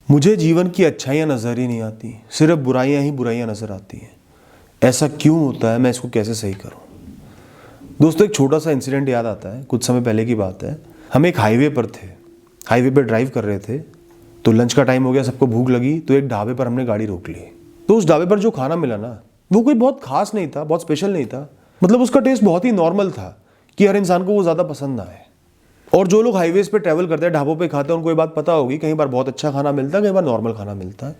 मुझे जीवन की अच्छाइयाँ नज़र ही नहीं आती, सिर्फ बुराइयाँ ही बुराइयाँ नज़र आती हैं। ऐसा क्यों होता है, मैं इसको कैसे सही करूँ? दोस्तों, एक छोटा सा इंसिडेंट याद आता है। कुछ समय पहले की बात है। हम एक हाईवे पर थे, हाईवे पर ड्राइव कर रहे थे। तो लंच का टाइम हो गया, सबको भूख लगी, तो एक ढाबे पर हमने गाड़ी रोक ली। तो उस ढाबे पर जो खाना मिला ना, वो कोई बहुत खास नहीं था, बहुत स्पेशल नहीं था। मतलब उसका टेस्ट बहुत ही नॉर्मल था कि हर इंसान को वो ज़्यादा पसंद ना आए। और जो लोग हाईवेज पे ट्रैवल करते हैं, ढाबों पे खाते हैं, उनको ये बात पता होगी, कई बार बहुत अच्छा खाना मिलता है, कई बार नॉर्मल खाना मिलता है।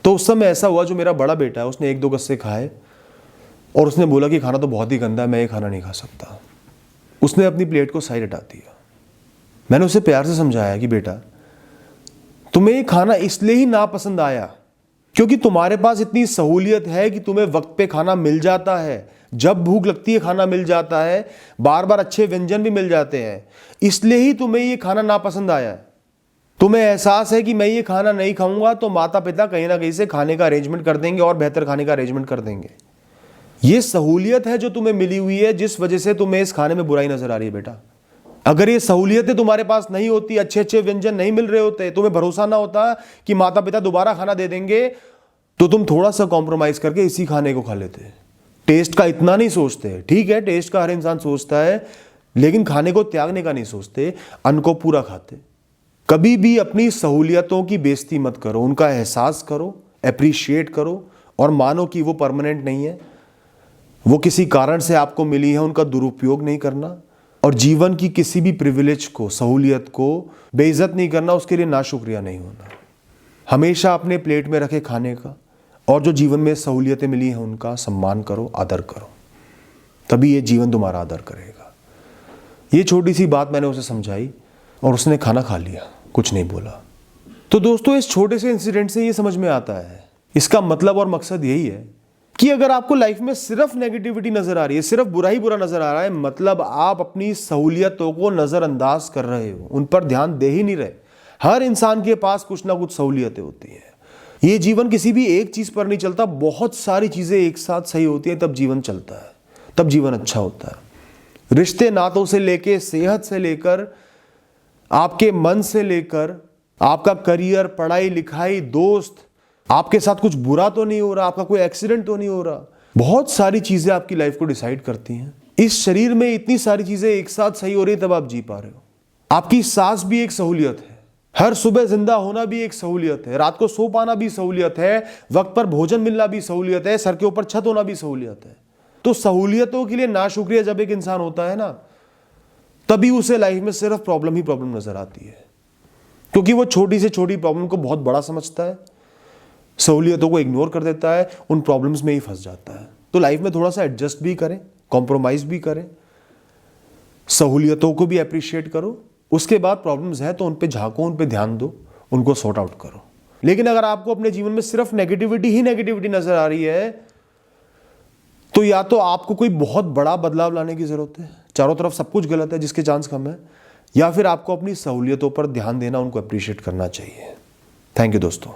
तो उस समय ऐसा हुआ, जो मेरा बड़ा बेटा है उसने 1-2 गस्से खाए और उसने बोला कि खाना तो बहुत ही गंदा है, मैं ये खाना नहीं खा सकता। उसने अपनी प्लेट को साइड हटा दिया। मैंने उसे प्यार से समझाया कि बेटा, तुम्हें ये खाना इसलिए ही नापसंद आया क्योंकि तुम्हारे पास इतनी सहूलियत है कि तुम्हें वक्त पे खाना मिल जाता है, जब भूख लगती है खाना मिल जाता है, बार बार अच्छे व्यंजन भी मिल जाते हैं, इसलिए ही तुम्हें ये खाना नापसंद आया है। तुम्हें एहसास है कि मैं ये खाना नहीं खाऊंगा तो माता पिता कहीं ना कहीं से खाने का अरेंजमेंट कर देंगे और बेहतर खाने का अरेंजमेंट कर देंगे। ये सहूलियत है जो तुम्हें मिली हुई है, जिस वजह से तुम्हें इस खाने में बुराई नजर आ रही है। बेटा, अगर ये सहूलियतें तुम्हारे पास नहीं होती, अच्छे अच्छे व्यंजन नहीं मिल रहे होते, तुम्हें भरोसा ना होता कि माता पिता दोबारा खाना दे देंगे, तो तुम थोड़ा सा कॉम्प्रोमाइज करके इसी खाने को खा लेते। टेस्ट का इतना नहीं सोचते। ठीक है, टेस्ट का हर इंसान सोचता है, लेकिन खाने को त्यागने का नहीं सोचते, अन्न को पूरा खाते। कभी भी अपनी सहूलियतों की बेइज्जती मत करो, उनका एहसास करो, एप्रिशिएट करो और मानो कि वो परमानेंट नहीं है, वो किसी कारण से आपको मिली है, उनका दुरुपयोग नहीं करना। और जीवन की किसी भी प्रिविलेज को, सहूलियत को बेइज्जत नहीं करना, उसके लिए नाशुक्रिया नहीं होना। हमेशा अपने प्लेट में रखे खाने का और जो जीवन में सहूलियतें मिली हैं उनका सम्मान करो, आदर करो, तभी ये जीवन तुम्हारा आदर करेगा। ये छोटी सी बात मैंने उसे समझाई और उसने खाना खा लिया, कुछ नहीं बोला। तो दोस्तों, इस छोटे से इंसिडेंट से ये समझ में आता है, इसका मतलब और मकसद यही है कि अगर आपको लाइफ में सिर्फ नेगेटिविटी नजर आ रही है, सिर्फ बुरा ही बुरा नजर आ रहा है, मतलब आप अपनी सहूलियतों को नजरअंदाज कर रहे हो, उन पर ध्यान दे ही नहीं रहे। हर इंसान के पास कुछ ना कुछ सहूलियतें होती हैं। ये जीवन किसी भी एक चीज पर नहीं चलता, बहुत सारी चीजें एक साथ सही होती हैं, तब जीवन चलता है, तब जीवन अच्छा होता है। रिश्ते नातों से लेकर, सेहत से लेकर, आपके मन से लेकर, आपका करियर, पढ़ाई लिखाई, दोस्त, आपके साथ कुछ बुरा तो नहीं हो रहा, आपका कोई एक्सीडेंट तो नहीं हो रहा, बहुत सारी चीजें आपकी लाइफ को डिसाइड करती हैं। इस शरीर में इतनी सारी चीजें एक साथ सही हो रही है, तब आप जी पा रहे हो। आपकी सांस भी एक सहूलियत है, हर सुबह जिंदा होना भी एक सहूलियत है, रात को सो पाना भी सहूलियत है, वक्त पर भोजन मिलना भी सहूलियत है, सर के ऊपर छत होना भी सहूलियत है। तो सहूलियतों के लिए नाशुक्रिया जब एक इंसान होता है ना, तभी उसे लाइफ में सिर्फ प्रॉब्लम ही प्रॉब्लम नजर आती है, क्योंकि वो छोटी से छोटी प्रॉब्लम को बहुत बड़ा समझता है, सहूलियतों को इग्नोर कर देता है, उन प्रॉब्लम्स में ही फंस जाता है। तो लाइफ में थोड़ा सा एडजस्ट भी करें, कॉम्प्रोमाइज भी करें, सहूलियतों को भी अप्रिशिएट करो, उसके बाद प्रॉब्लम्स है तो उन पे झांको, उन पे ध्यान दो, उनको सॉर्ट आउट करो। लेकिन अगर आपको अपने जीवन में सिर्फ नेगेटिविटी ही नेगेटिविटी नजर आ रही है, तो या तो आपको कोई बहुत बड़ा बदलाव लाने की जरूरत है, चारों तरफ सब कुछ गलत है जिसके चांस कम है, या फिर आपको अपनी सहूलियतों पर ध्यान देना, उनको अप्रिशिएट करना चाहिए। थैंक यू दोस्तों।